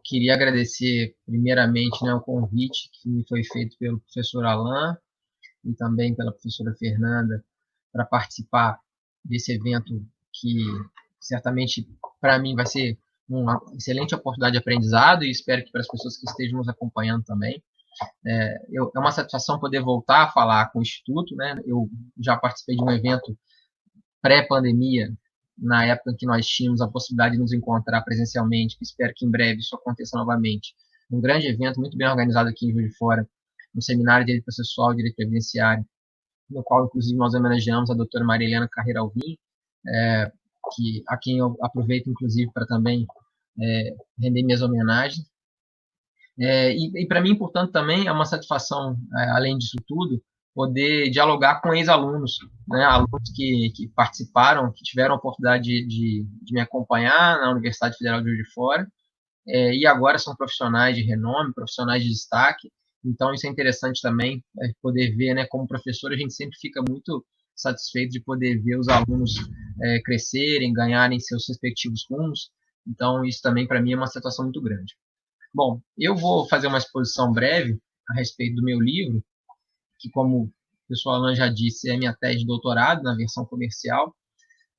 Queria agradecer primeiramente, né, o convite que me foi feito pelo professor Alain e também pela professora Fernanda para participar desse evento que certamente para mim vai ser uma excelente oportunidade de aprendizado e espero que para as pessoas que estejam nos acompanhando também. É uma satisfação poder voltar a falar com o Instituto, né? Eu já participei de um evento pré-pandemia, na época em que nós tínhamos a possibilidade de nos encontrar presencialmente, espero que em breve isso aconteça novamente. Um grande evento, muito bem organizado aqui em Juiz de Fora, um seminário de direito processual e direito previdenciário, no qual, inclusive, nós homenageamos a doutora Maria Helena Carreira Alvim, a quem eu aproveito, inclusive, para também render minhas homenagens. E para mim, portanto, também é uma satisfação, além disso tudo, poder dialogar com ex-alunos, né, alunos que participaram, que tiveram a oportunidade de me acompanhar na Universidade Federal de Juiz de Fora, e agora são profissionais de renome, profissionais de destaque. Então, isso é interessante também, poder ver, né, como professor, a gente sempre fica muito satisfeito de poder ver os alunos crescerem, ganharem seus respectivos rumos. Então, isso também, para mim, é uma satisfação muito grande. Bom, eu vou fazer uma exposição breve a respeito do meu livro, que, como o pessoal Alain já disse, é minha tese de doutorado na versão comercial,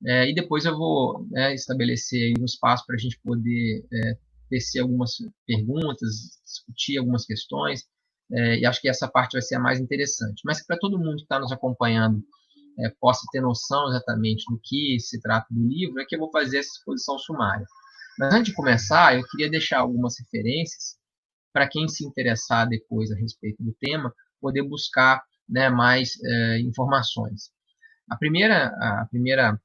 e depois eu vou estabelecer aí um espaço para a gente poder tecer algumas perguntas, discutir algumas questões, e acho que essa parte vai ser a mais interessante. Mas para todo mundo que está nos acompanhando possa ter noção exatamente do que se trata do livro, é que eu vou fazer essa exposição sumária. Mas antes de começar, eu queria deixar algumas referências para quem se interessar depois a respeito do tema, poder buscar, né, mais informações. A primeira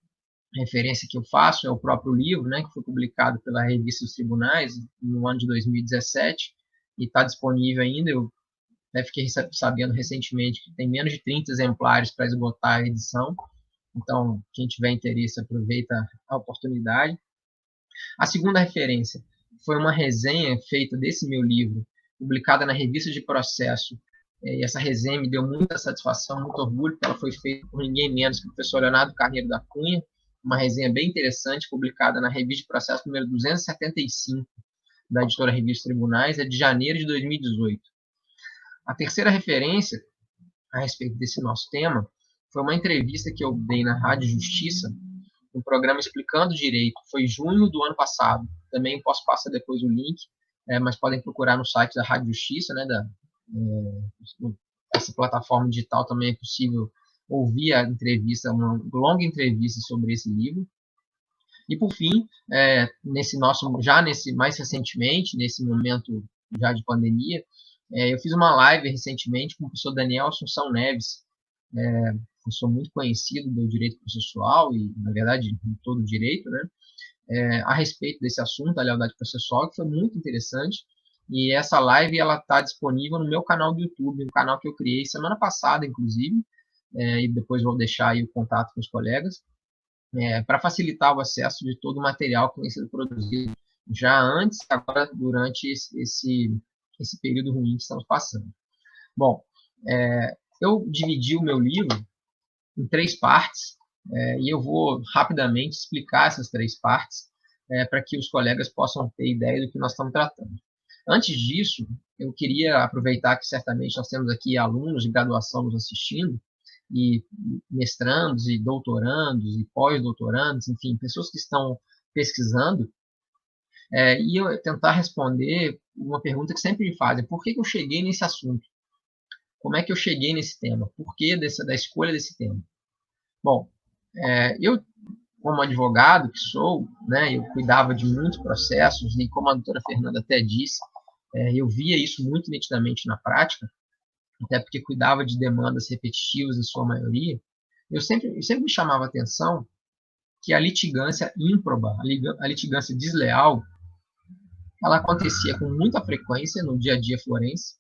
referência que eu faço é o próprio livro, né, que foi publicado pela Revista dos Tribunais no ano de 2017 e está disponível ainda. Eu fiquei sabendo recentemente que tem menos de 30 exemplares para esgotar a edição. Então, quem tiver interesse, aproveita a oportunidade. A segunda referência foi uma resenha feita desse meu livro, publicada na Revista de Processo. E essa resenha me deu muita satisfação, muito orgulho, porque ela foi feita por ninguém menos que o professor Leonardo Carneiro da Cunha, uma resenha bem interessante, publicada na Revista de Processo número 275, da editora Revista Tribunais, é de janeiro de 2018. A terceira referência a respeito desse nosso tema foi uma entrevista que eu dei na Rádio Justiça, um programa Explicando Direito, foi junho do ano passado. Também posso passar depois o link, mas podem procurar no site da Rádio Justiça, né, essa plataforma digital também é possível ouvir a entrevista, uma longa entrevista sobre esse livro. E por fim, mais recentemente, nesse momento já de pandemia, eu fiz uma live recentemente com o professor Daniel Assunção Neves, professor muito conhecido do direito processual e, na verdade, de todo o direito, né, a respeito desse assunto, a lealdade processual, que foi muito interessante. E essa live ela está disponível no meu canal do YouTube, um canal que eu criei semana passada, inclusive, e depois vou deixar aí o contato com os colegas, para facilitar o acesso de todo o material que vem sendo produzido já antes, agora durante esse período ruim que estamos passando. Bom, eu dividi o meu livro em 3 partes, e eu vou rapidamente explicar essas 3 partes, para que os colegas possam ter ideia do que nós estamos tratando. Antes disso, eu queria aproveitar que certamente nós temos aqui alunos de graduação nos assistindo, e mestrandos, e doutorandos, e pós-doutorandos, enfim, pessoas que estão pesquisando, e eu tentar responder uma pergunta que sempre me fazem: por que eu cheguei nesse assunto? Como é que eu cheguei nesse tema? Por que da escolha desse tema? Bom, eu, como advogado que sou, né, eu cuidava de muitos processos e, como a doutora Fernanda até disse, eu via isso muito nitidamente na prática, até porque cuidava de demandas repetitivas em sua maioria. Eu sempre me chamava a atenção que a litigância ímproba, a litigância desleal, ela acontecia com muita frequência no dia a dia forense,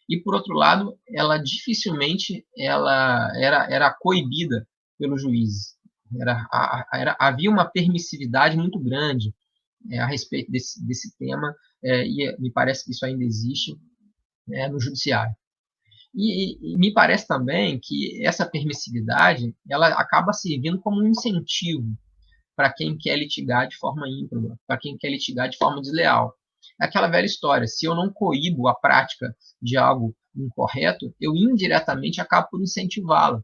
e, por outro lado, ela dificilmente era coibida pelos juízes. Havia uma permissividade muito grande a respeito desse tema, e me parece que isso ainda existe no judiciário. E me parece também que essa permissividade ela acaba servindo como um incentivo para quem quer litigar de forma ímproba, para quem quer litigar de forma desleal. É aquela velha história, se eu não coíbo a prática de algo incorreto, eu indiretamente acabo por incentivá-la.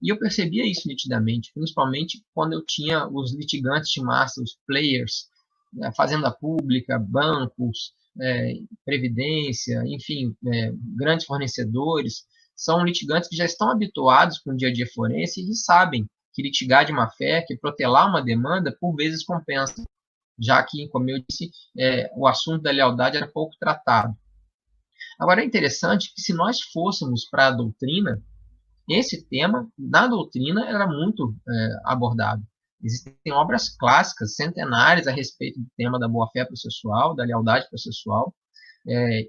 E eu percebia isso nitidamente, principalmente quando eu tinha os litigantes de massa, os players, fazenda pública, bancos, previdência, enfim, grandes fornecedores, são litigantes que já estão habituados com o dia a dia forense e sabem que litigar de má fé, que protelar uma demanda, por vezes compensa, já que, como eu disse, o assunto da lealdade era pouco tratado. Agora, é interessante que se nós fôssemos para a doutrina, esse tema, na doutrina, era muito abordado. Existem obras clássicas, centenárias, a respeito do tema da boa-fé processual, da lealdade processual,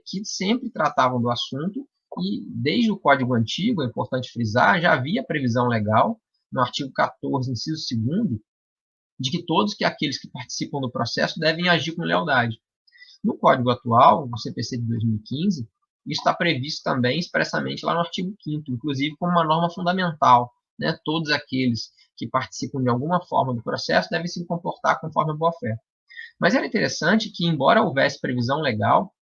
que sempre tratavam do assunto, e desde o Código Antigo, é importante frisar, já havia previsão legal, no artigo 14, inciso 2º, de que todos aqueles que participam do processo devem agir com lealdade. No Código atual, no CPC de 2015, isso está previsto também expressamente lá no artigo 5º, inclusive como uma norma fundamental. Né? Todos aqueles que participam de alguma forma do processo devem se comportar conforme a boa-fé. Mas era interessante que, embora houvesse previsão legal,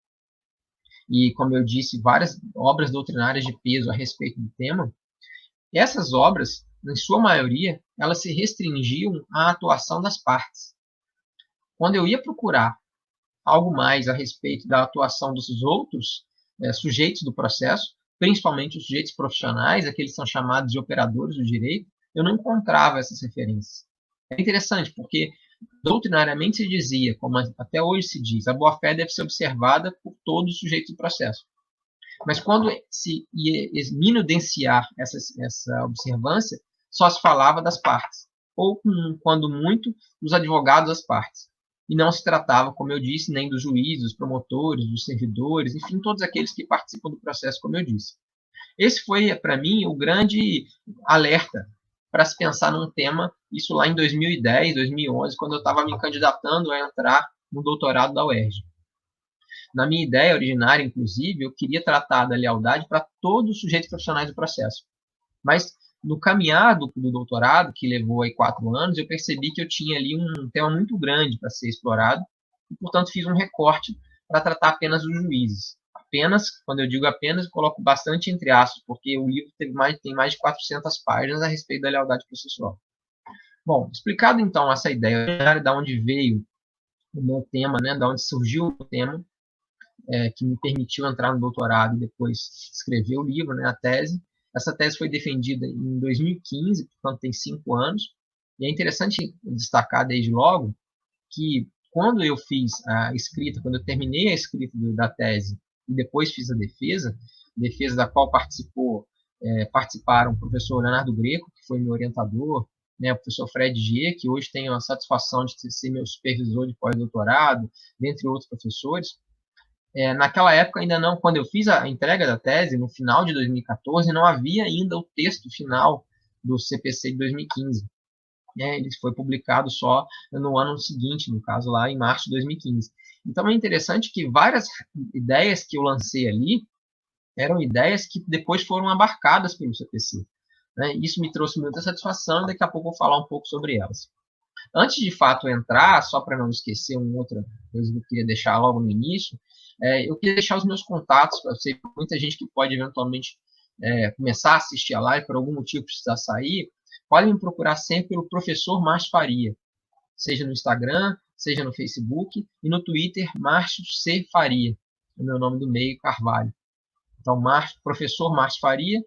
e, como eu disse, várias obras doutrinárias de peso a respeito do tema, essas obras, em sua maioria, elas se restringiam à atuação das partes. Quando eu ia procurar algo mais a respeito da atuação dos outros sujeitos do processo, principalmente os sujeitos profissionais, aqueles que são chamados de operadores do direito, eu não encontrava essas referências. É interessante, porque doutrinariamente se dizia, como até hoje se diz, a boa-fé deve ser observada por todos os sujeitos do processo. Mas quando se ia minudenciar essa observância, só se falava das partes, ou, quando muito, dos advogados das partes. E não se tratava, como eu disse, nem dos juízes, dos promotores, dos servidores, enfim, todos aqueles que participam do processo, como eu disse. Esse foi, para mim, o grande alerta para se pensar num tema, isso lá em 2010, 2011, quando eu estava me candidatando a entrar no doutorado da UERJ. Na minha ideia originária, inclusive, eu queria tratar da lealdade para todos os sujeitos profissionais do processo. Mas, no caminhar do doutorado, que levou aí 4 anos, eu percebi que eu tinha ali um tema muito grande para ser explorado e, portanto, fiz um recorte para tratar apenas dos juízes. Apenas, quando eu digo apenas, eu coloco bastante entre aspas, porque o livro tem mais de 400 páginas a respeito da lealdade processual. Bom, explicado então essa ideia, de onde veio o meu tema, né, de onde surgiu o tema, que me permitiu entrar no doutorado e depois escrever o livro, né, a tese. Essa tese foi defendida em 2015, portanto tem 5 anos. E é interessante destacar desde logo que quando eu fiz a escrita, quando eu terminei a escrita da tese e depois fiz a defesa da qual participaram o professor Leonardo Greco, que foi meu orientador, né, o professor Fred G, que hoje tem a satisfação de ser meu supervisor de pós-doutorado, dentre outros professores. Naquela época ainda não, quando eu fiz a entrega da tese, no final de 2014, não havia ainda o texto final do CPC de 2015. Ele foi publicado só no ano seguinte, no caso lá em março de 2015. Então é interessante que várias ideias que eu lancei ali eram ideias que depois foram abarcadas pelo CPC. Né? Isso me trouxe muita satisfação e daqui a pouco eu vou falar um pouco sobre elas. Antes de fato entrar, só para não esquecer uma outra coisa que eu queria deixar logo no início, eu queria deixar os meus contatos, eu sei que muita gente que pode eventualmente começar a assistir a live, por algum motivo precisar sair, podem me procurar sempre pelo professor Márcio Faria, seja no Instagram, seja no Facebook, e no Twitter, Márcio C. Faria, o meu nome do meio, Carvalho. Então, professor Márcio Faria,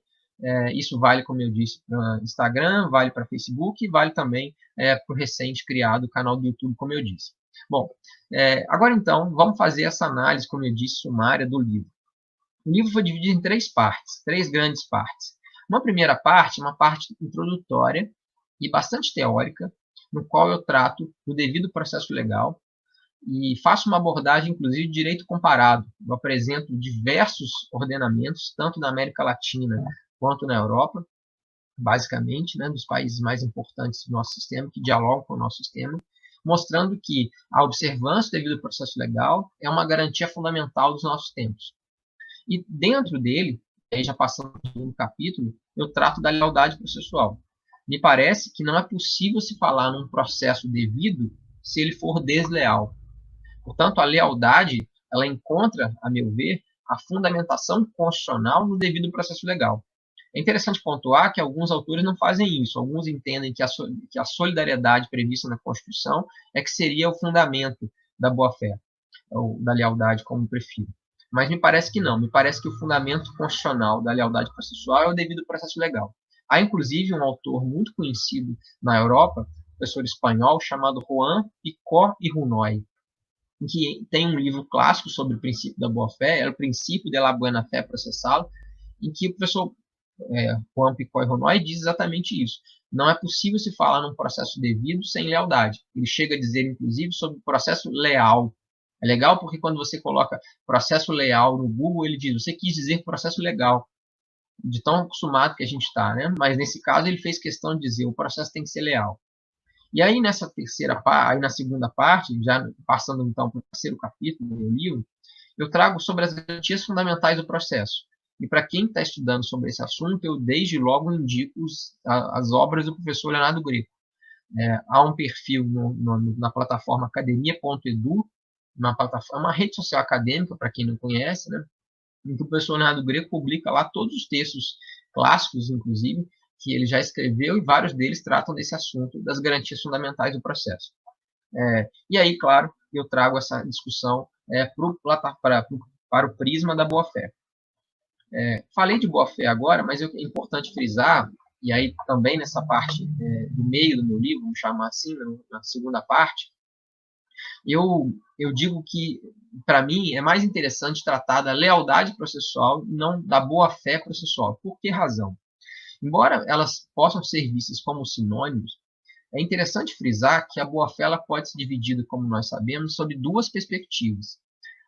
isso vale, como eu disse, para Instagram, vale para Facebook e vale também para o recente criado canal do YouTube, como eu disse. Bom, agora então, vamos fazer essa análise, como eu disse, sumária do livro. O livro foi dividido em 3 partes, 3 grandes partes. Uma primeira parte, uma parte introdutória e bastante teórica, no qual eu trato do devido processo legal e faço uma abordagem, inclusive, de direito comparado. Eu apresento diversos ordenamentos, tanto na América Latina quanto na Europa, basicamente, né, dos países mais importantes do nosso sistema, que dialogam com o nosso sistema, mostrando que a observância do devido processo legal é uma garantia fundamental dos nossos tempos. E dentro dele, aí já passando para o segundo capítulo, eu trato da lealdade processual. Me parece que não é possível se falar num processo devido se ele for desleal. Portanto, a lealdade, ela encontra, a meu ver, a fundamentação constitucional no devido processo legal. É interessante pontuar que alguns autores não fazem isso. Alguns entendem que a solidariedade prevista na Constituição é que seria o fundamento da boa-fé, ou da lealdade, como prefiro. Mas me parece que não. Me parece que o fundamento constitucional da lealdade processual é o devido processo legal. Há, inclusive, um autor muito conhecido na Europa, professor espanhol, chamado Juan Picó y Runoy, que tem um livro clássico sobre o princípio da boa-fé, é o princípio de la buena fé processal, em que o professor Juan Picó y Runoy diz exatamente isso. Não é possível se falar num processo devido sem lealdade. Ele chega a dizer, inclusive, sobre o processo leal. É legal porque quando você coloca processo leal no Google, ele diz, você quis dizer processo legal, de tão acostumado que a gente está, né? Mas nesse caso ele fez questão de dizer, o processo tem que ser leal. E aí nessa aí na segunda parte, já passando então para o terceiro capítulo do meu livro, eu trago sobre as garantias fundamentais do processo. E para quem está estudando sobre esse assunto, eu desde logo indico as obras do professor Leonardo Greco. Há um perfil na plataforma academia.edu, uma rede social acadêmica, para quem não conhece, né, em que o professor Leonardo Greco publica lá todos os textos clássicos, inclusive, que ele já escreveu, e vários deles tratam desse assunto, das garantias fundamentais do processo. E aí, claro, eu trago essa discussão para o prisma da boa-fé. Falei de boa-fé agora, mas é importante frisar, e aí também nessa parte do meio do meu livro, vamos chamar assim, na segunda parte, eu digo que, para mim, é mais interessante tratar da lealdade processual e não da boa-fé processual. Por que razão? Embora elas possam ser vistas como sinônimos, é interessante frisar que a boa-fé pode ser dividida, como nós sabemos, sob duas perspectivas: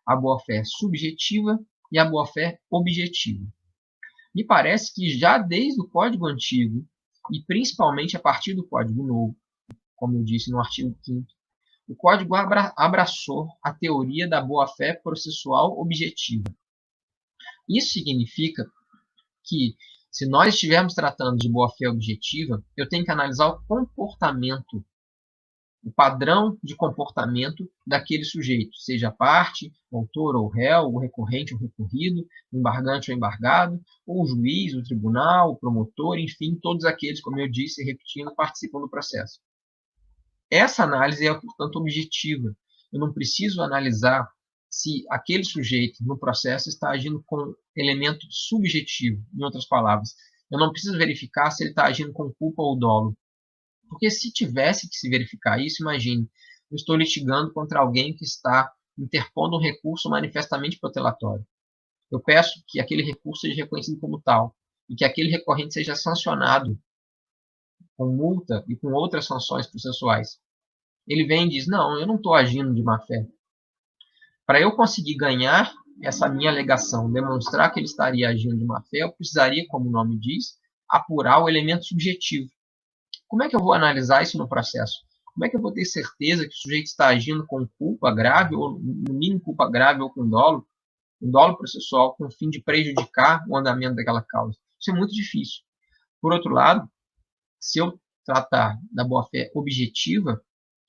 a boa-fé subjetiva e a boa-fé objetiva. Me parece que já desde o Código Antigo, e principalmente a partir do Código Novo, como eu disse no artigo 5º, o Código abraçou a teoria da boa-fé processual objetiva. Isso significa que, se nós estivermos tratando de boa-fé objetiva, eu tenho que analisar o comportamento, o padrão de comportamento daquele sujeito, seja parte, autor ou réu, o recorrente ou recorrido, o embargante ou embargado, ou o juiz, o tribunal, o promotor, enfim, todos aqueles, como eu disse, repetindo, participam do processo. Essa análise é, portanto, objetiva. Eu não preciso analisar se aquele sujeito no processo está agindo com elemento subjetivo, em outras palavras. Eu não preciso verificar se ele está agindo com culpa ou dolo. Porque se tivesse que se verificar isso, imagine, eu estou litigando contra alguém que está interpondo um recurso manifestamente protelatório. Eu peço que aquele recurso seja reconhecido como tal e que aquele recorrente seja sancionado com multa e com outras sanções processuais. Ele vem e diz, não, eu não estou agindo de má-fé. Para eu conseguir ganhar essa minha alegação, demonstrar que ele estaria agindo de má-fé, eu precisaria, como o nome diz, apurar o elemento subjetivo. Como é que eu vou analisar isso no processo? Como é que eu vou ter certeza que o sujeito está agindo com culpa grave, ou no mínimo culpa grave, ou com dolo processual, com o fim de prejudicar o andamento daquela causa? Isso é muito difícil. Por outro lado, se eu tratar da boa-fé objetiva,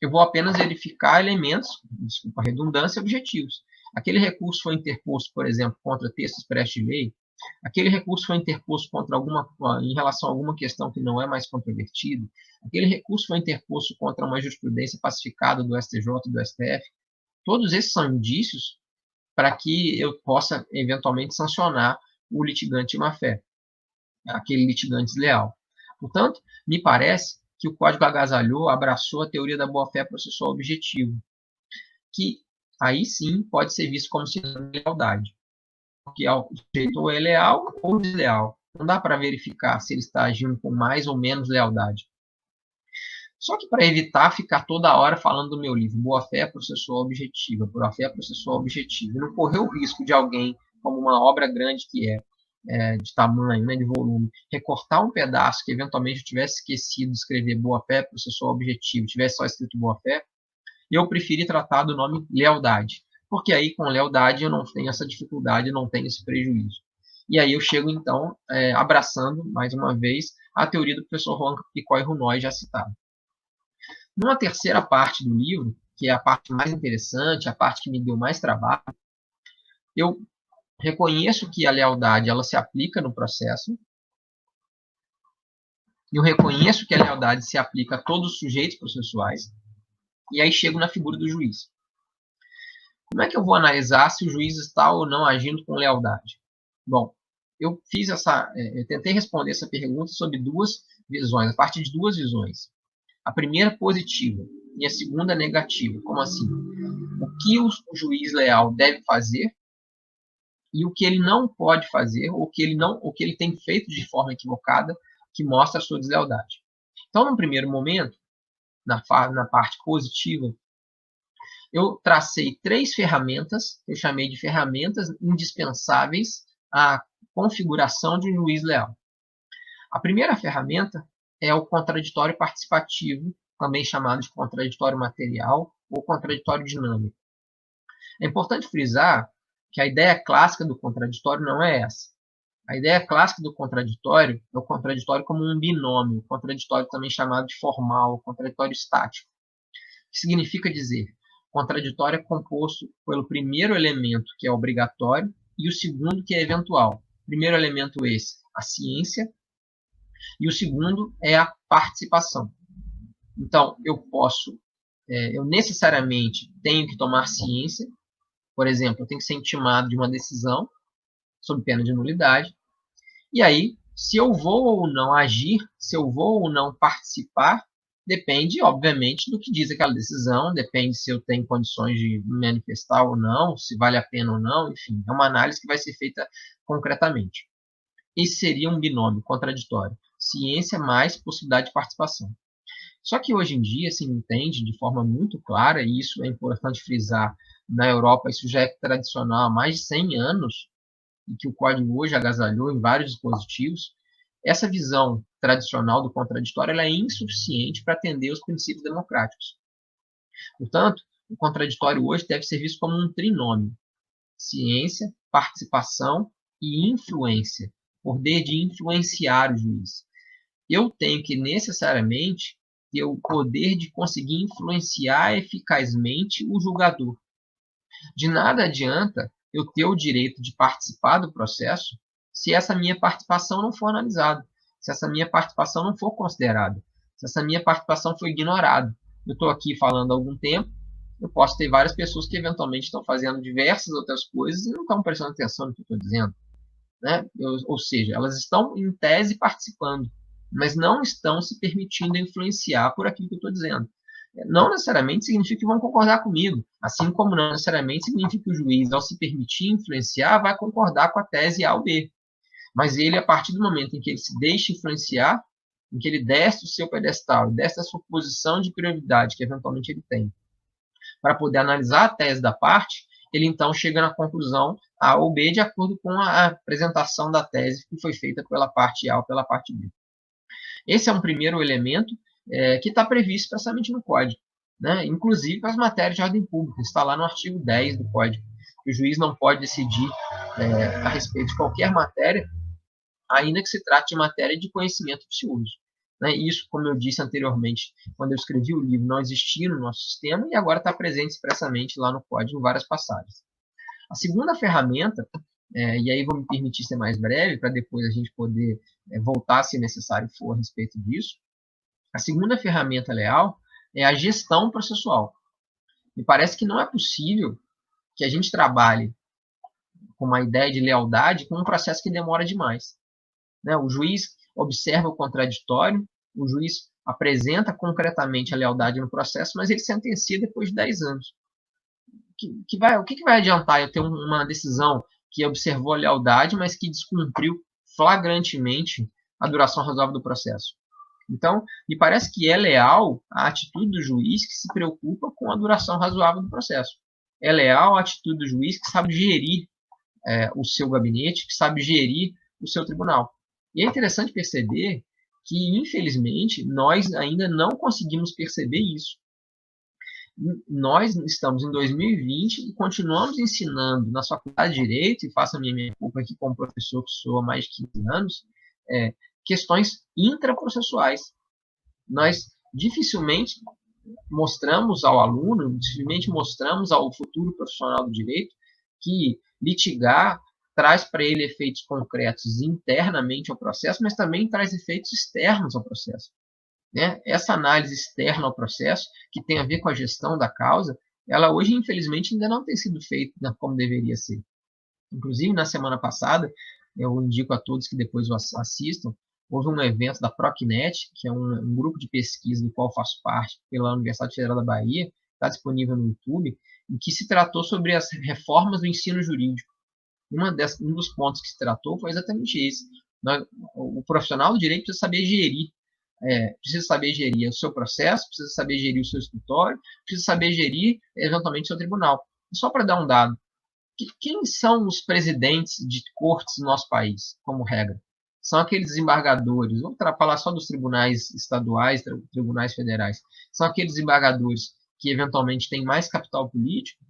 eu vou apenas verificar elementos, desculpa a redundância, objetivos. Aquele recurso foi interposto, por exemplo, contra texto expresso de lei, aquele recurso foi interposto em relação a alguma questão que não é mais controvertida, aquele recurso foi interposto contra uma jurisprudência pacificada do STJ e do STF. Todos esses são indícios para que eu possa, eventualmente, sancionar o litigante de má-fé, aquele litigante desleal. Portanto, me parece que o Código agasalhou, abraçou a teoria da boa-fé processual objetiva, que aí sim pode ser visto como sinônimo de lealdade, porque o sujeito ou é leal ou desleal. Não dá para verificar se ele está agindo com mais ou menos lealdade. Só que para evitar ficar toda hora falando do meu livro, boa-fé processual objetiva, boa-fé processual objetiva, e não correr o risco de alguém, como uma obra grande que de tamanho, né, de volume, recortar um pedaço que eventualmente eu tivesse esquecido de escrever boa-fé processual objetivo, tivesse só escrito boa-fé, eu preferi tratar do nome lealdade, porque aí com lealdade eu não tenho essa dificuldade, eu não tenho esse prejuízo. E aí eu chego então abraçando, mais uma vez, a teoria do professor Juan Picó y Runoy já citado. Numa terceira parte do livro, que é a parte mais interessante, a parte que me deu mais trabalho, Eu reconheço que a lealdade ela se aplica no processo. Eu reconheço que a lealdade se aplica a todos os sujeitos processuais. E aí chego na figura do juiz. Como é que eu vou analisar se o juiz está ou não agindo com lealdade? Bom, eu tentei responder essa pergunta sob duas visões, a partir de duas visões. A primeira positiva e a segunda negativa. Como assim? O que o juiz leal deve fazer e o que ele não pode fazer, ou o que ele tem feito de forma equivocada, que mostra a sua deslealdade. Então, no primeiro momento, na parte positiva, eu tracei 3 ferramentas, eu chamei de ferramentas indispensáveis à configuração de um juiz leal. A primeira ferramenta é o contraditório participativo, também chamado de contraditório material ou contraditório dinâmico. É importante frisar que a ideia clássica do contraditório não é essa. A ideia clássica do contraditório é o contraditório como um binômio, contraditório também chamado de formal, contraditório estático. O que significa dizer? Contraditório é composto pelo primeiro elemento, que é obrigatório, e o segundo, que é eventual. O primeiro elemento esse, a ciência, e o segundo é a participação. Então, eu necessariamente tenho que tomar ciência. Por exemplo, eu tenho que ser intimado de uma decisão, sob pena de nulidade. E aí, se eu vou ou não agir, se eu vou ou não participar, depende, obviamente, do que diz aquela decisão, depende se eu tenho condições de me manifestar ou não, se vale a pena ou não, enfim, é uma análise que vai ser feita concretamente. Esse seria um binômio contraditório, ciência mais possibilidade de participação. Só que hoje em dia se entende de forma muito clara, e isso é importante frisar, na Europa isso já é tradicional há mais de 100 anos, e que o código hoje agasalhou em vários dispositivos, essa visão tradicional do contraditório ela é insuficiente para atender os princípios democráticos. Portanto, o contraditório hoje deve ser visto como um trinômio: ciência, participação e influência, poder de influenciar o juiz. Eu tenho que necessariamente ter o poder de conseguir influenciar eficazmente o julgador. De nada adianta eu ter o direito de participar do processo se essa minha participação não for analisada, se essa minha participação não for considerada, se essa minha participação for ignorada. Eu estou aqui falando há algum tempo, eu posso ter várias pessoas que eventualmente estão fazendo diversas outras coisas e não estão prestando atenção no que eu estou dizendo. Né? Ou seja, elas estão em tese participando, mas não estão se permitindo influenciar por aquilo que eu estou dizendo. Não necessariamente significa que vão concordar comigo, assim como não necessariamente significa que o juiz, ao se permitir influenciar, vai concordar com a tese A ou B. Mas ele, a partir do momento em que ele se deixa influenciar, em que ele desce o seu pedestal, desce a sua posição de prioridade que eventualmente ele tem, para poder analisar a tese da parte, ele então chega na conclusão A ou B de acordo com a apresentação da tese que foi feita pela parte A ou pela parte B. Esse é um primeiro elemento que está previsto expressamente no Código, né? Inclusive para as matérias de ordem pública, está lá no artigo 10 do Código, que o juiz não pode decidir a respeito de qualquer matéria, ainda que se trate de matéria de conhecimento oficioso. Né? Isso, como eu disse anteriormente, quando eu escrevi o livro, não existia no nosso sistema e agora está presente expressamente lá no Código em várias passagens. A segunda ferramenta, e aí vou me permitir ser mais breve, para depois a gente poder voltar, se necessário for, a respeito disso. A segunda ferramenta leal é a gestão processual. Me parece que não é possível que a gente trabalhe com uma ideia de lealdade com um processo que demora demais. Né? O juiz observa o contraditório, o juiz apresenta concretamente a lealdade no processo, mas ele sentencia depois de 10 anos. O que vai adiantar eu ter uma decisão que observou a lealdade, mas que descumpriu flagrantemente a duração razoável do processo? Então, me parece que é leal a atitude do juiz que se preocupa com a duração razoável do processo. É leal a atitude do juiz que sabe gerir o seu gabinete, que sabe gerir o seu tribunal. E é interessante perceber que, infelizmente, nós ainda não conseguimos perceber isso. Nós estamos em 2020 e continuamos ensinando na faculdade de Direito, e faço a minha culpa aqui como professor que sou há mais de 15 anos, questões intraprocessuais. Nós dificilmente mostramos ao aluno, dificilmente mostramos ao futuro profissional do direito que litigar traz para ele efeitos concretos internamente ao processo, mas também traz efeitos externos ao processo. Né? Essa análise externa ao processo, que tem a ver com a gestão da causa, ela hoje, infelizmente, ainda não tem sido feita como deveria ser. Inclusive, na semana passada, eu indico a todos que depois assistam, houve um evento da Procnet, que é um grupo de pesquisa do qual faço parte, pela Universidade Federal da Bahia, está disponível no YouTube, em que se tratou sobre as reformas do ensino jurídico. Um dos pontos que se tratou foi exatamente esse. O profissional do direito precisa saber gerir o seu processo, precisa saber gerir o seu escritório, precisa saber gerir, eventualmente, o seu tribunal. E só para dar um dado, quem são os presidentes de cortes no nosso país, como regra? São aqueles desembargadores, vamos falar só dos tribunais estaduais, tribunais federais, são aqueles desembargadores que eventualmente têm mais capital político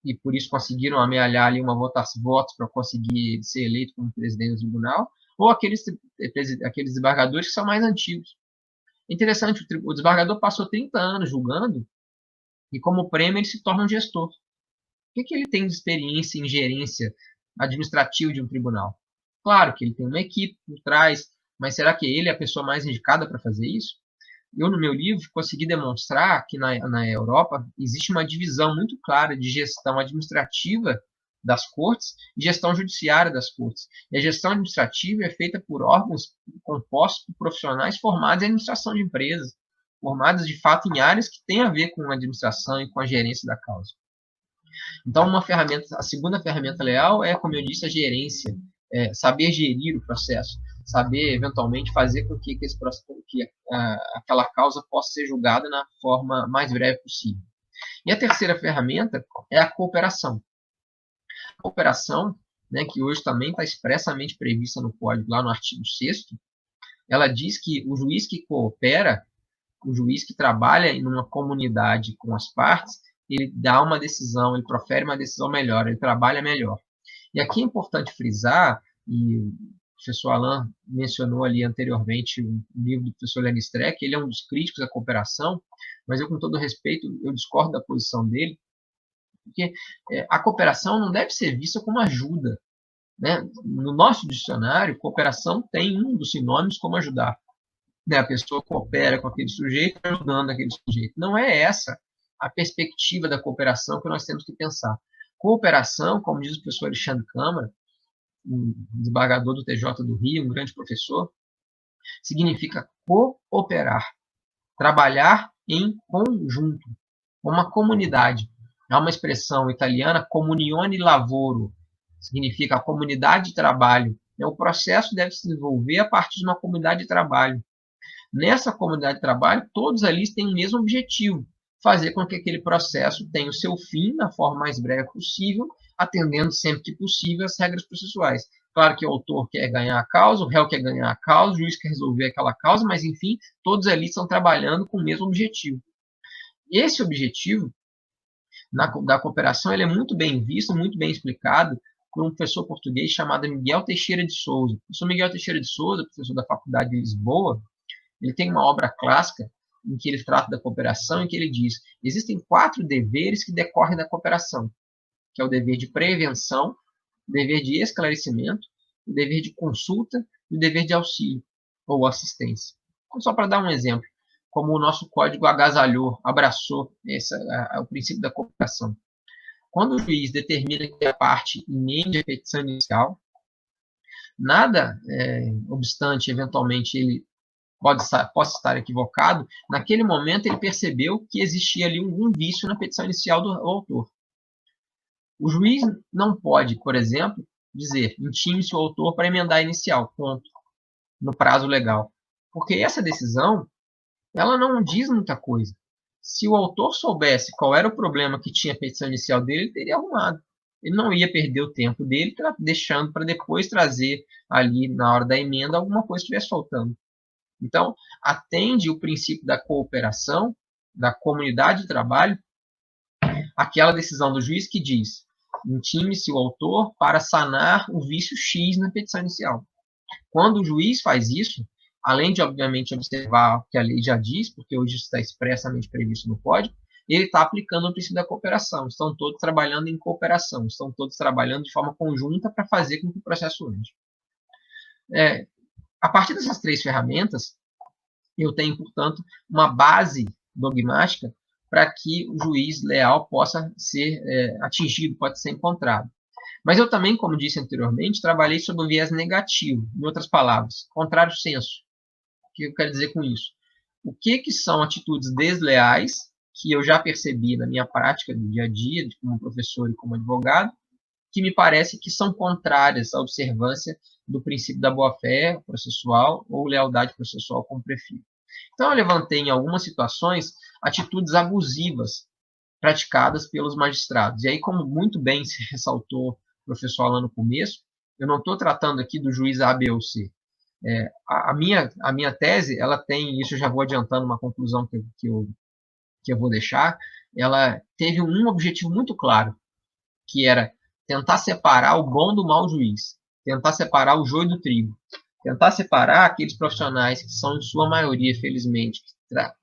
e por isso conseguiram amealhar ali votos para conseguir ser eleito como presidente do tribunal, ou aqueles desembargadores que são mais antigos. Interessante, o desembargador passou 30 anos julgando e como prêmio ele se torna um gestor. O que ele tem de experiência em gerência administrativa de um tribunal? Claro que ele tem uma equipe por trás, mas será que ele é a pessoa mais indicada para fazer isso? Eu, no meu livro, consegui demonstrar que na Europa existe uma divisão muito clara de gestão administrativa das cortes e gestão judiciária das cortes. E a gestão administrativa é feita por órgãos compostos por profissionais formados em administração de empresas, formados de fato em áreas que têm a ver com a administração e com a gerência da causa. Então, a segunda ferramenta leal é, como eu disse, a gerência, saber gerir o processo, saber eventualmente fazer com que aquela causa possa ser julgada na forma mais breve possível. E a terceira ferramenta é a cooperação. A cooperação, né, que hoje também está expressamente prevista no Código, lá no artigo 6º, ela diz que o juiz que coopera, o juiz que trabalha em uma comunidade com as partes, ele dá uma decisão, ele profere uma decisão melhor, ele trabalha melhor. E aqui é importante frisar, e o professor Alain mencionou ali anteriormente o livro do professor Lenny Streck, ele é um dos críticos da cooperação, mas eu, com todo respeito, eu discordo da posição dele, porque a cooperação não deve ser vista como ajuda. Né? No nosso dicionário, cooperação tem um dos sinônimos como ajudar. Né? A pessoa coopera com aquele sujeito, ajudando aquele sujeito. Não é essa a perspectiva da cooperação que nós temos que pensar. Cooperação, como diz o professor Alexandre Câmara, um desembargador do TJ do Rio, um grande professor, significa cooperar, trabalhar em conjunto, uma comunidade. Há uma expressão italiana, comunione lavoro, significa a comunidade de trabalho. O processo deve se desenvolver a partir de uma comunidade de trabalho. Nessa comunidade de trabalho, todos ali têm o mesmo objetivo, fazer com que aquele processo tenha o seu fim da forma mais breve possível, atendendo sempre que possível as regras processuais. Claro que o autor quer ganhar a causa, o réu quer ganhar a causa, o juiz quer resolver aquela causa, mas, enfim, todos ali estão trabalhando com o mesmo objetivo. Esse objetivo da cooperação ele é muito bem visto, muito bem explicado por um professor português chamado Miguel Teixeira de Souza. O professor Miguel Teixeira de Souza, professor da Faculdade de Lisboa, ele tem uma obra clássica em que ele trata da cooperação, em que ele diz: existem 4 deveres que decorrem da cooperação, que é o dever de prevenção, o dever de esclarecimento, o dever de consulta e o dever de auxílio ou assistência. Então, só para dar um exemplo, como o nosso código agasalhou, abraçou o princípio da cooperação. Quando o juiz determina que a parte emende a petição inicial, nada obstante, eventualmente, ele possa estar equivocado, naquele momento ele percebeu que existia ali um vício na petição inicial do autor. O juiz não pode, por exemplo, dizer intime-se o autor para emendar a inicial, ponto, no prazo legal. Porque essa decisão, ela não diz muita coisa. Se o autor soubesse qual era o problema que tinha a petição inicial dele, ele teria arrumado. Ele não ia perder o tempo dele deixando para depois trazer ali, na hora da emenda, alguma coisa que estivesse faltando. Então, atende o princípio da cooperação, da comunidade de trabalho, aquela decisão do juiz que diz: intime-se o autor para sanar o vício X na petição inicial. Quando o juiz faz isso, além de, obviamente, observar o que a lei já diz, porque hoje está expressamente previsto no Código, ele está aplicando o princípio da cooperação. Estão todos trabalhando em cooperação, estão todos trabalhando de forma conjunta para fazer com que o processo ande. A partir dessas 3 ferramentas, eu tenho, portanto, uma base dogmática para que o juiz leal possa ser atingido, pode ser encontrado. Mas eu também, como disse anteriormente, trabalhei sobre o viés negativo, em outras palavras, contrário senso. O que eu quero dizer com isso? O que são atitudes desleais, que eu já percebi na minha prática do dia a dia, como professor e como advogado, que me parece que são contrárias à observância do princípio da boa-fé processual ou lealdade processual, como prefiro. Então, eu levantei em algumas situações atitudes abusivas praticadas pelos magistrados. E aí, como muito bem se ressaltou o professor Alan no começo, eu não estou tratando aqui do juiz A, B ou C. A minha tese, ela tem, isso eu já vou adiantando uma conclusão que eu vou deixar, ela teve um objetivo muito claro, que era tentar separar o bom do mau juiz, tentar separar o joio do trigo, tentar separar aqueles profissionais que são, em sua maioria, felizmente,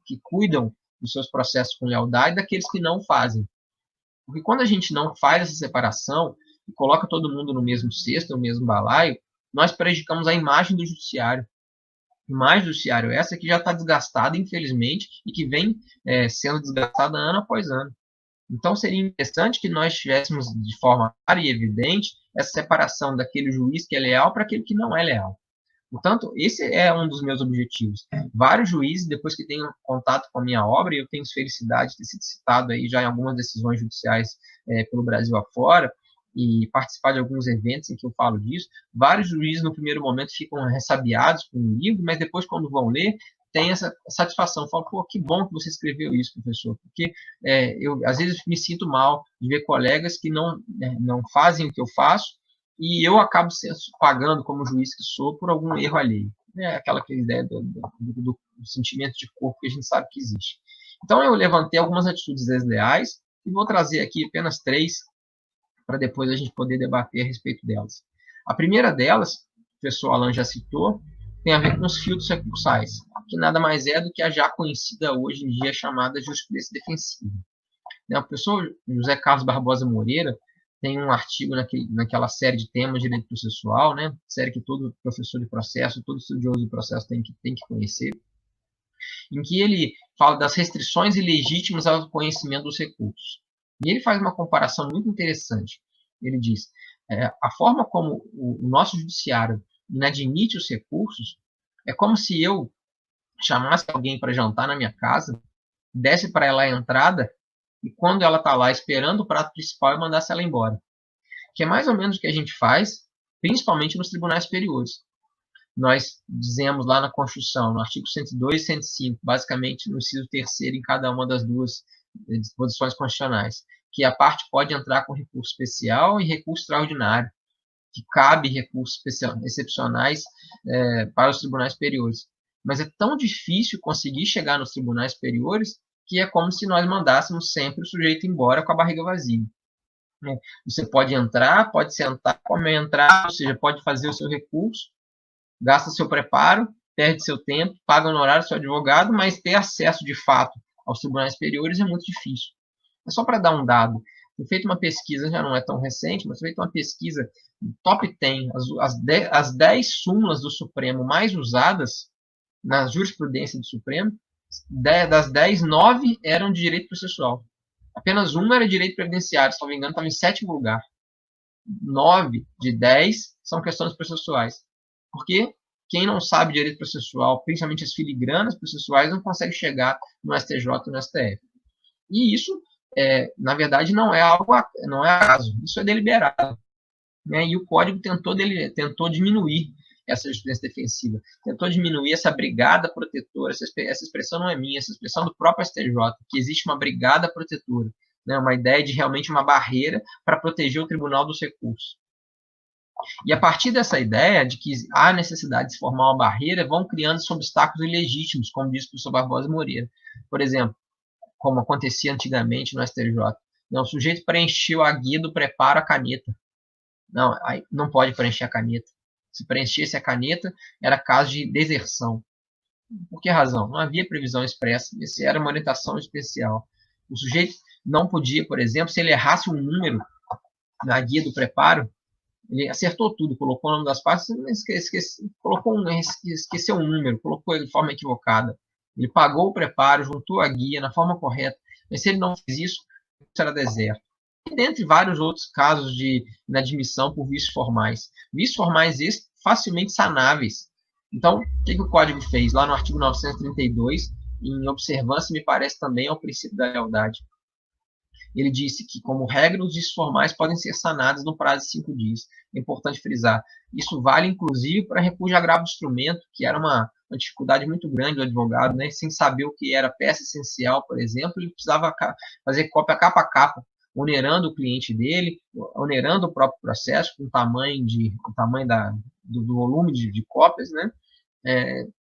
que cuidam dos seus processos com lealdade, daqueles que não fazem. Porque quando a gente não faz essa separação e coloca todo mundo no mesmo cesto, no mesmo balaio, nós prejudicamos a imagem do judiciário. Imagem do judiciário essa que já está desgastada, infelizmente, e que vem sendo desgastada ano após ano. Então, seria interessante que nós tivéssemos de forma clara e evidente essa separação daquele juiz que é leal para aquele que não é leal. Portanto, esse é um dos meus objetivos. Vários juízes, depois que tenham contato com a minha obra, e eu tenho felicidade de ter sido citado aí já em algumas decisões judiciais pelo Brasil afora, e participar de alguns eventos em que eu falo disso, vários juízes no primeiro momento ficam ressabiados com o livro, mas depois, quando vão ler, tem essa satisfação. Falo, pô, que bom que você escreveu isso, professor, porque eu, às vezes, me sinto mal de ver colegas que não fazem o que eu faço, e eu acabo pagando, como juiz que sou, por algum erro alheio. Aquela ideia do sentimento de corpo que a gente sabe que existe. Então, eu levantei algumas atitudes desleais e vou trazer aqui apenas 3 para depois a gente poder debater a respeito delas. A primeira delas, o professor Alan já citou, tem a ver com os filtros recursais, que nada mais é do que a já conhecida hoje em dia chamada jurisprudência defensiva. O professor José Carlos Barbosa Moreira tem um artigo naquela série de temas de direito processual, série que todo professor de processo, todo estudioso de processo tem que conhecer, em que ele fala das restrições ilegítimas ao conhecimento dos recursos. E ele faz uma comparação muito interessante. Ele diz, a forma como o nosso judiciário inadmite os recursos é como se eu chamasse alguém para jantar na minha casa, desse para ela a entrada, e quando ela está lá esperando o prato principal, eu mandasse ela embora. Que é mais ou menos o que a gente faz, principalmente nos tribunais superiores. Nós dizemos lá na Constituição, no artigo 102 e 105, basicamente no inciso 3º em cada uma das duas disposições constitucionais, que a parte pode entrar com recurso especial e recurso extraordinário, que cabe recursos excepcionais para os tribunais superiores. Mas é tão difícil conseguir chegar nos tribunais superiores que é como se nós mandássemos sempre o sujeito embora com a barriga vazia. Você pode entrar, pode sentar, comer entrar, ou seja, pode fazer o seu recurso, gasta seu preparo, perde seu tempo, paga o honorário do seu advogado, mas ter acesso de fato aos tribunais superiores é muito difícil. É só para dar um dado. Foi feita uma pesquisa, já não é tão recente, mas foi feita uma pesquisa top 10, as 10 súmulas do Supremo mais usadas na jurisprudência do Supremo, das 10, 9 eram de direito processual. Apenas uma era de direito previdenciário, se não me engano, estava em 7º lugar. 9 de 10 são questões processuais. Porque quem não sabe direito processual, principalmente as filigranas processuais, não consegue chegar no STJ e no STF. E isso, na verdade, não é acaso. Isso é deliberado. E o Código tentou diminuir essa jurisprudência defensiva, tentou diminuir essa brigada protetora. Essa expressão não é minha, essa expressão do próprio STJ, que existe uma brigada protetora, uma ideia de realmente uma barreira para proteger o tribunal dos recursos. E a partir dessa ideia de que há necessidade de se formar uma barreira, vão criando-se obstáculos ilegítimos, como disse o professor Barbosa Moreira. Por exemplo, como acontecia antigamente no STJ. O sujeito preencheu a guia do preparo a caneta. Não pode preencher a caneta. Se preenchesse a caneta, era caso de deserção. Por que razão? Não havia previsão expressa. Essa era uma orientação especial. O sujeito não podia, por exemplo, se ele errasse um número na guia do preparo, ele acertou tudo, colocou o nome das partes, esqueceu um número, colocou ele de forma equivocada. Ele pagou o preparo, juntou a guia na forma correta, mas se ele não fez isso, será deserto. E dentre vários outros casos de inadmissão por vícios formais. Vícios formais esses facilmente sanáveis. Então, o que o Código fez? Lá no artigo 932, em observância, me parece também ao princípio da lealdade. Ele disse que, como regra, os vícios formais podem ser sanados no prazo de 5 dias. É importante frisar. Isso vale, inclusive, para recurso de agravo de instrumento, que era uma dificuldade muito grande do advogado, né? Sem saber o que era peça essencial, por exemplo, ele precisava fazer cópia capa a capa, onerando o cliente dele, onerando o próprio processo, com o tamanho do volume de cópias, né?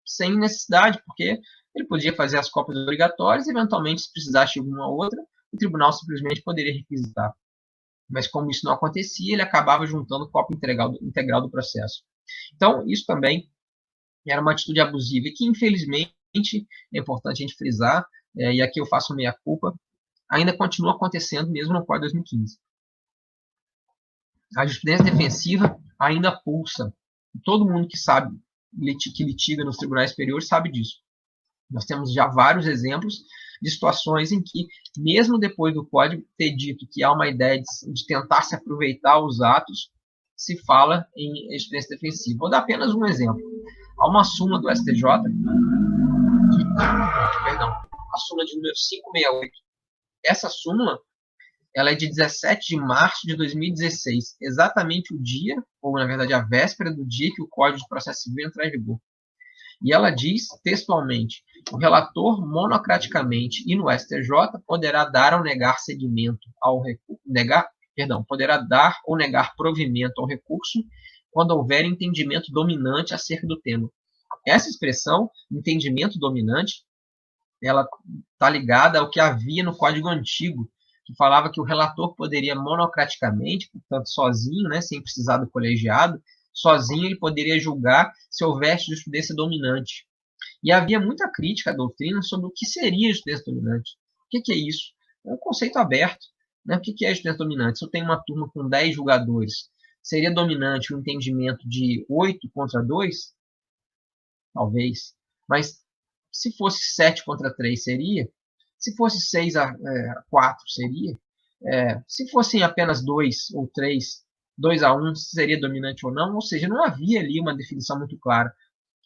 Sem necessidade, porque ele podia fazer as cópias obrigatórias, eventualmente, se precisasse de alguma outra, o tribunal simplesmente poderia requisitar. Mas como isso não acontecia, ele acabava juntando cópia integral do processo. Então, isso também era uma atitude abusiva e que, infelizmente, é importante a gente frisar, e aqui eu faço meia-culpa, ainda continua acontecendo mesmo no Código 2015. A jurisprudência defensiva ainda pulsa. Todo mundo que sabe, que litiga nos tribunais superiores sabe disso. Nós temos já vários exemplos de situações em que, mesmo depois do código ter dito que há uma ideia de tentar se aproveitar os atos, se fala em jurisprudência defensiva. Vou dar apenas um exemplo. Há uma súmula do STJ, a súmula de número 568. Essa súmula ela é de 17 de março de 2016, exatamente o dia, ou na verdade a véspera do dia que o Código de Processo Civil entrar em vigor. E ela diz textualmente: o relator monocraticamente e no STJ poderá dar ou negar seguimento ao recurso, poderá dar ou negar provimento ao recurso quando houver entendimento dominante acerca do tema. Essa expressão, entendimento dominante, ela está ligada ao que havia no Código Antigo, que falava que o relator poderia monocraticamente, portanto sozinho, né, sem precisar do colegiado, sozinho ele poderia julgar se houvesse jurisprudência dominante. E havia muita crítica à doutrina sobre o que seria jurisprudência dominante. O que é isso? É um conceito aberto. Né? O que é jurisprudência dominante? Se eu tenho uma turma com 10 julgadores, seria dominante o entendimento de 8 contra 2? Talvez. Mas se fosse 7 contra 3, seria? Se fosse 6 a 4, seria? Se fossem apenas 2 ou 3, 2 a 1, seria dominante ou não? Ou seja, não havia ali uma definição muito clara.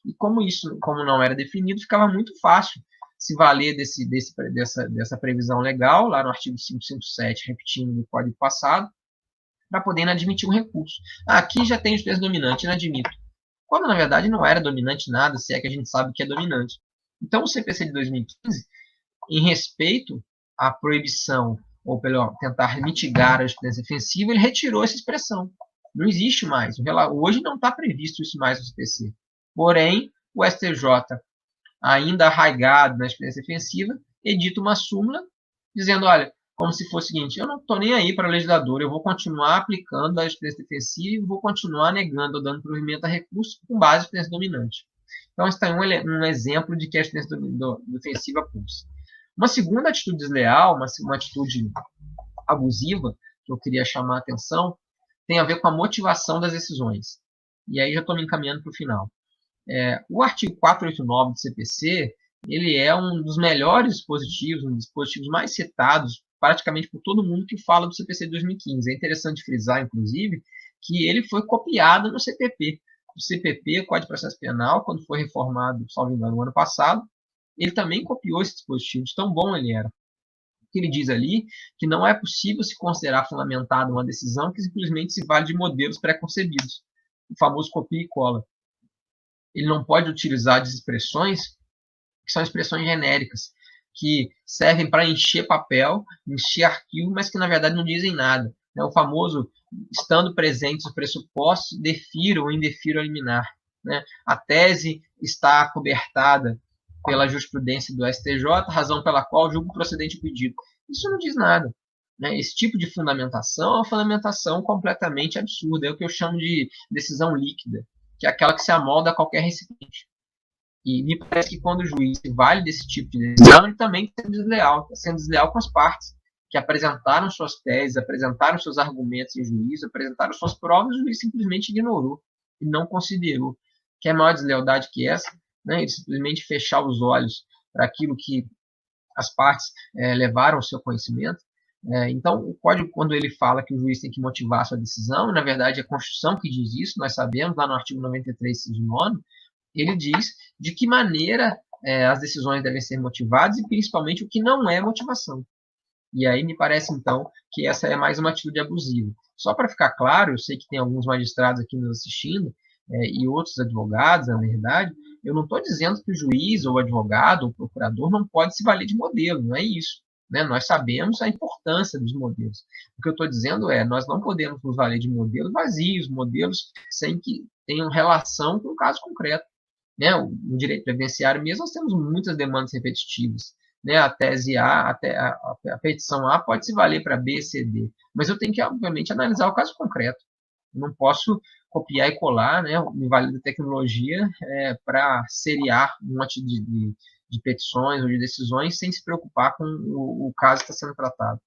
E como isso, como não era definido, ficava muito fácil se valer dessa previsão legal, lá no artigo 557, repetindo o código passado, para poder admitir um recurso. Aqui já tem jurisprudência dominante, inadmito. Quando, na verdade, não era dominante nada, se é que a gente sabe que é dominante. Então, o CPC de 2015, em respeito à proibição, ou pelo tentar mitigar a jurisprudência defensiva, ele retirou essa expressão. Não existe mais. Hoje não está previsto isso mais no CPC. Porém, o STJ, ainda arraigado na jurisprudência defensiva, edita uma súmula dizendo, olha, como se fosse o seguinte: eu não estou nem aí para o legislador, eu vou continuar aplicando a jurisprudência defensiva e vou continuar negando ou dando provimento a recurso com base na jurisprudência dominante. Então, está aí um exemplo de que a jurisprudência defensiva pulsa. Uma segunda atitude desleal, uma atitude abusiva, que eu queria chamar a atenção, tem a ver com a motivação das decisões. E aí já estou me encaminhando para o final. O artigo 489 do CPC, ele é um dos melhores dispositivos, um dos dispositivos mais citados praticamente por todo mundo que fala do CPC de 2015. É interessante frisar, inclusive, que ele foi copiado no CPP. O CPP, Código de Processo Penal, quando foi reformado, salvo engano, no ano passado, ele também copiou esse dispositivo, de tão bom ele era. Que ele diz ali que não é possível se considerar fundamentada uma decisão que simplesmente se vale de modelos pré-concebidos, o famoso copia e cola. Ele não pode utilizar expressões que são expressões genéricas, que servem para encher papel, encher arquivo, mas que na verdade não dizem nada. O famoso, estando presentes os pressupostos, defiro ou indefiro a liminar. A tese está cobertada pela jurisprudência do STJ, razão pela qual julgo procedente o pedido. Isso não diz nada. Esse tipo de fundamentação é uma fundamentação completamente absurda. É o que eu chamo de decisão líquida, que é aquela que se amolda a qualquer recipiente. E me parece que quando o juiz se vale desse tipo de decisão, ele também está sendo desleal com as partes que apresentaram suas teses, apresentaram seus argumentos em juízo, apresentaram suas provas, e o juiz simplesmente ignorou e não considerou. Que é maior deslealdade que essa, né? Ele simplesmente fechar os olhos para aquilo que as partes levaram ao seu conhecimento. Então, o código, quando ele fala que o juiz tem que motivar a sua decisão, na verdade é a Constituição que diz isso, nós sabemos, lá no artigo 93, inciso 9, ele diz de que maneira as decisões devem ser motivadas e principalmente o que não é motivação. E aí me parece, então, que essa é mais uma atitude abusiva. Só para ficar claro, eu sei que tem alguns magistrados aqui nos assistindo, e outros advogados, na verdade, eu não estou dizendo que o juiz, ou o advogado, ou o procurador não pode se valer de modelo, não é isso. Né? Nós sabemos a importância dos modelos. O que eu estou dizendo é, nós não podemos nos valer de modelos vazios, modelos sem que tenham relação com o caso concreto. Né? No direito previdenciário mesmo, nós temos muitas demandas repetitivas. Né? A tese A, a petição A pode se valer para B, C, D. Mas eu tenho que, obviamente, analisar o caso concreto. Eu não posso copiar e colar, né, me valer da tecnologia para seriar um monte de petições ou de decisões sem se preocupar com o caso que está sendo tratado.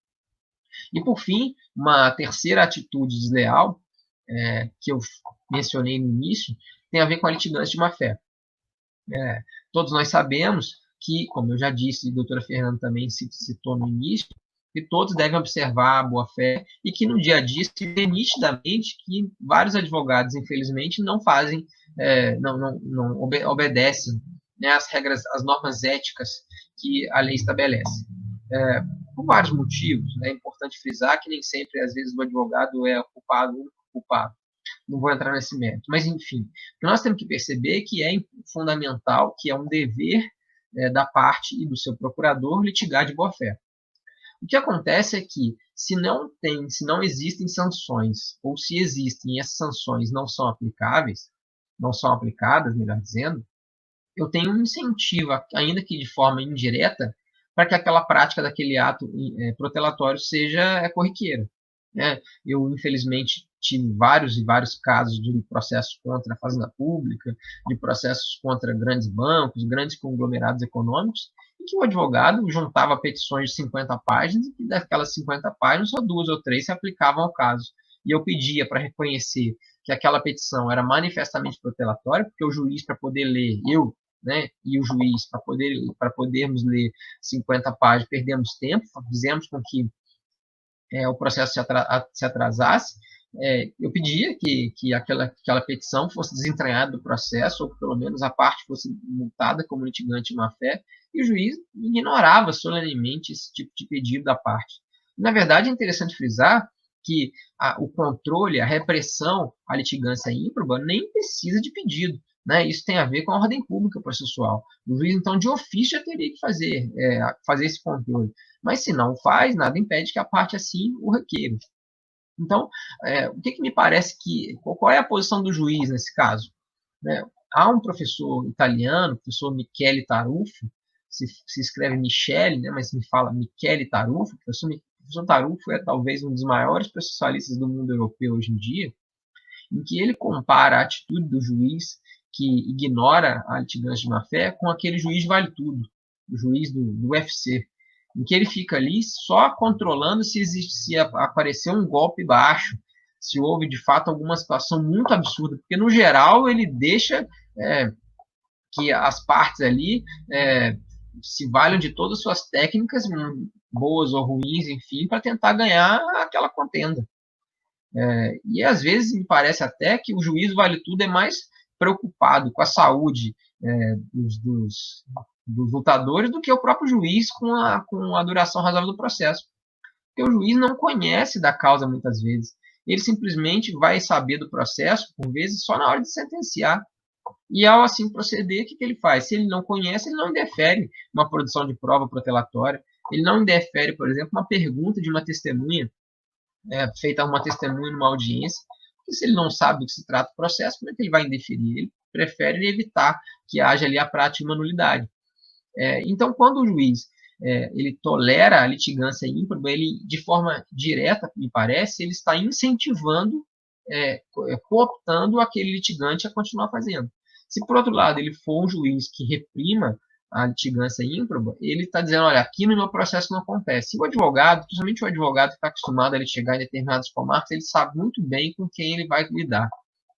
E, por fim, uma terceira atitude desleal, que eu mencionei no início, tem a ver com a litigância de má-fé. Todos nós sabemos que, como eu já disse, e a doutora Fernanda também citou no início, que todos devem observar a boa-fé e que no dia a dia se vê nitidamente que vários advogados, infelizmente, não fazem, não obedecem, né, as regras, as normas éticas que a lei estabelece. Por vários motivos, é importante frisar que nem sempre, às vezes, o advogado é o único culpado. Não vou entrar nesse mérito, mas enfim, o que nós temos que perceber que é fundamental, que é um dever da parte e do seu procurador litigar de boa-fé. O que acontece é que, se não existem sanções, ou se existem e essas sanções não são aplicáveis, não são aplicadas, melhor dizendo, eu tenho um incentivo, ainda que de forma indireta, para que aquela prática daquele ato protelatório seja corriqueira. Né? Eu, infelizmente, tive vários e vários casos de processos contra a Fazenda Pública, de processos contra grandes bancos, grandes conglomerados econômicos, em que o advogado juntava petições de 50 páginas e daquelas 50 páginas só 2 ou 3 se aplicavam ao caso. E eu pedia para reconhecer que aquela petição era manifestamente protelatória, porque o juiz, para poder ler, né, e o juiz, para podermos ler 50 páginas, perdemos tempo, fizemos com que o processo se atrasasse. Eu pedia que aquela petição fosse desentranhada do processo, ou pelo menos a parte fosse multada como litigante de má-fé, e o juiz ignorava solenemente esse tipo de pedido da parte. Na verdade, é interessante frisar que o controle, a repressão à litigância ímproba nem precisa de pedido. Né? Isso tem a ver com a ordem pública processual. O juiz, então, de ofício, já teria que fazer esse controle. Mas, se não faz, nada impede que a parte assim o requeira. Então, o que me parece qual é a posição do juiz nesse caso? Né? Há um professor italiano, o professor Michele Tarufo, se escreve Michele, né, mas me fala Michele Tarufo. O professor Tarufo é talvez um dos maiores processualistas do mundo europeu hoje em dia, em que ele compara a atitude do juiz que ignora a litigância de má-fé com aquele juiz vale-tudo, o juiz do UFC, em que ele fica ali só controlando se apareceu um golpe baixo, se houve de fato alguma situação muito absurda, porque no geral ele deixa que as partes ali se valham de todas as suas técnicas, boas ou ruins, enfim, para tentar ganhar aquela contenda. E às vezes me parece até que o juiz vale-tudo é mais preocupado com a saúde dos lutadores do que o próprio juiz com a duração razoável do processo. Porque o juiz não conhece da causa muitas vezes. Ele simplesmente vai saber do processo, por vezes, só na hora de sentenciar. E ao assim proceder, o que ele faz? Se ele não conhece, ele não indefere uma produção de prova protelatória, ele não indefere, por exemplo, uma pergunta de uma testemunha, feita a uma testemunha numa audiência, porque se ele não sabe do que se trata o processo, como é que ele vai indeferir? Ele prefere evitar que haja ali a prática de uma nulidade. Então, quando o juiz ele tolera a litigância ímproba, ele, de forma direta, me parece, ele está incentivando, cooptando aquele litigante a continuar fazendo. Se, por outro lado, ele for um juiz que reprima a litigância ímproba, ele está dizendo, olha, aqui no meu processo não acontece. E o advogado, principalmente o advogado que está acostumado a litigar em determinadas comarcas, ele sabe muito bem com quem ele vai lidar.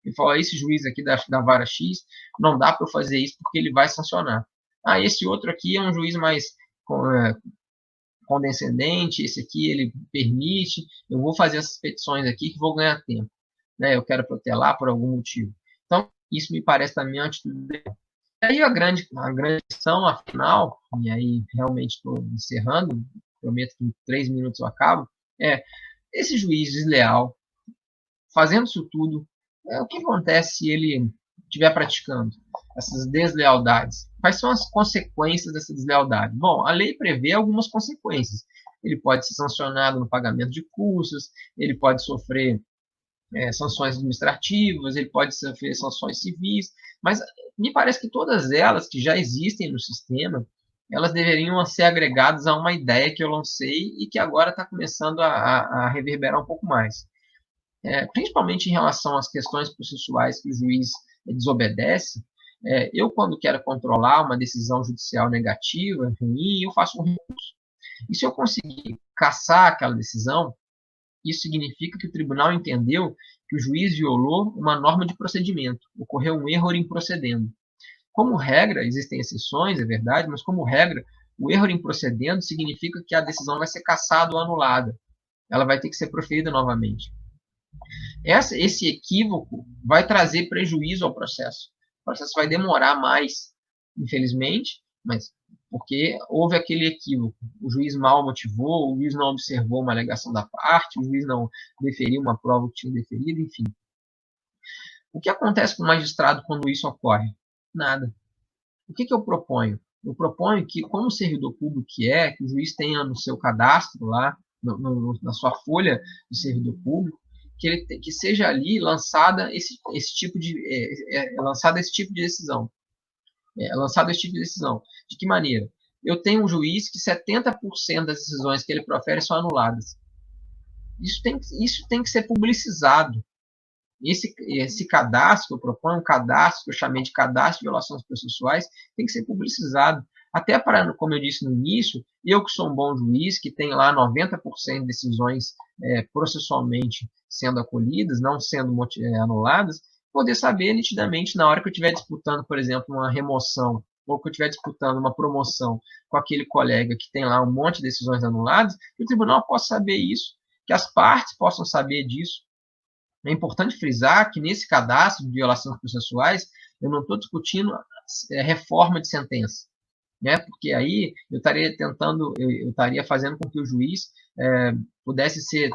Ele fala, esse juiz aqui da vara X, não dá para eu fazer isso porque ele vai sancionar. Ah, esse outro aqui é um juiz mais condescendente, esse aqui ele permite, eu vou fazer essas petições aqui que vou ganhar tempo. Né? Eu quero protelar por algum motivo. Então, isso me parece também uma atitude dele. E aí a grande questão, afinal, e aí realmente estou encerrando, prometo que em 3 minutos eu acabo, é esse juiz desleal, fazendo isso tudo, o que acontece se ele estiver praticando essas deslealdades? Quais são as consequências dessa deslealdade? Bom, a lei prevê algumas consequências. Ele pode ser sancionado no pagamento de custos, ele pode sofrer sanções administrativas, ele pode sofrer sanções civis, mas me parece que todas elas que já existem no sistema, elas deveriam ser agregadas a uma ideia que eu lancei e que agora está começando a reverberar um pouco mais. Principalmente em relação às questões processuais que o juiz desobedece, eu, quando quero controlar uma decisão judicial negativa, ruim, eu faço um recurso. E se eu conseguir cassar aquela decisão, isso significa que o tribunal entendeu que o juiz violou uma norma de procedimento, ocorreu um erro em procedendo. Como regra, existem exceções, é verdade, mas como regra, o erro em procedendo significa que a decisão vai ser cassada ou anulada. Ela vai ter que ser proferida novamente. Esse equívoco vai trazer prejuízo ao processo. O processo vai demorar mais, infelizmente, mas porque houve aquele equívoco. O juiz mal motivou, o juiz não observou uma alegação da parte, o juiz não deferiu uma prova que tinha deferido, enfim. O que acontece com o magistrado quando isso ocorre? Nada. O que eu proponho? Eu proponho que, como servidor público que o juiz tenha no seu cadastro lá, na sua folha de servidor público, que seja ali lançada esse tipo de decisão. Lançado esse tipo de decisão. De que maneira? Eu tenho um juiz que 70% das decisões que ele profere são anuladas. Isso tem que ser publicizado. Esse cadastro que eu proponho, um cadastro que eu chamei de cadastro de violações processuais, tem que ser publicizado. Até para, como eu disse no início, eu que sou um bom juiz, que tem lá 90% de decisões processualmente sendo acolhidas, não sendo anuladas, poder saber nitidamente na hora que eu estiver disputando, por exemplo, uma remoção, ou que eu estiver disputando uma promoção com aquele colega que tem lá um monte de decisões anuladas, que o tribunal possa saber isso, que as partes possam saber disso. É importante frisar que nesse cadastro de violações processuais, eu não estou discutindo reforma de sentença, né? Porque aí eu estaria fazendo com que o juiz pudesse ser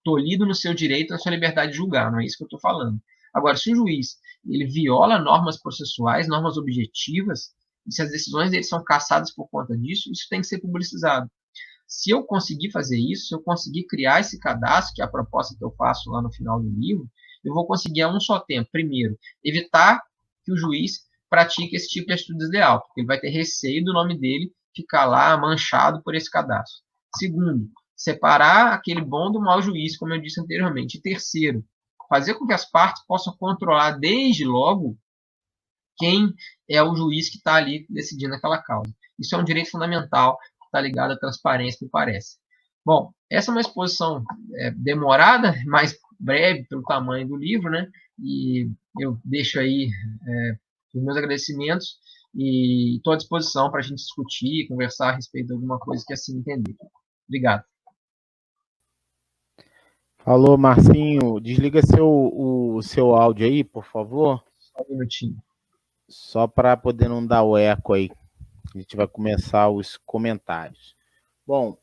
tolhido no seu direito, na sua liberdade de julgar, não é isso que eu estou falando. Agora, se o juiz ele viola normas processuais, normas objetivas, e se as decisões dele são cassadas por conta disso, isso tem que ser publicizado. Se eu conseguir fazer isso, se eu conseguir criar esse cadastro, que é a proposta que eu faço lá no final do livro, eu vou conseguir a um só tempo. Primeiro, evitar que o juiz pratique esse tipo de atitude desleal, porque ele vai ter receio do nome dele ficar lá manchado por esse cadastro. Segundo, separar aquele bom do mau juiz, como eu disse anteriormente. E terceiro, fazer com que as partes possam controlar desde logo quem é o juiz que está ali decidindo aquela causa. Isso é um direito fundamental que está ligado à transparência, me parece. Bom, essa é uma exposição demorada, mas breve pelo tamanho do livro, né? E eu deixo aí os meus agradecimentos e estou à disposição para a gente discutir, conversar a respeito de alguma coisa que assim entender. Obrigado. Falou, Marcinho. Desliga o seu áudio aí, por favor. Só um minutinho. Só para poder não dar o eco aí. A gente vai começar os comentários. Bom,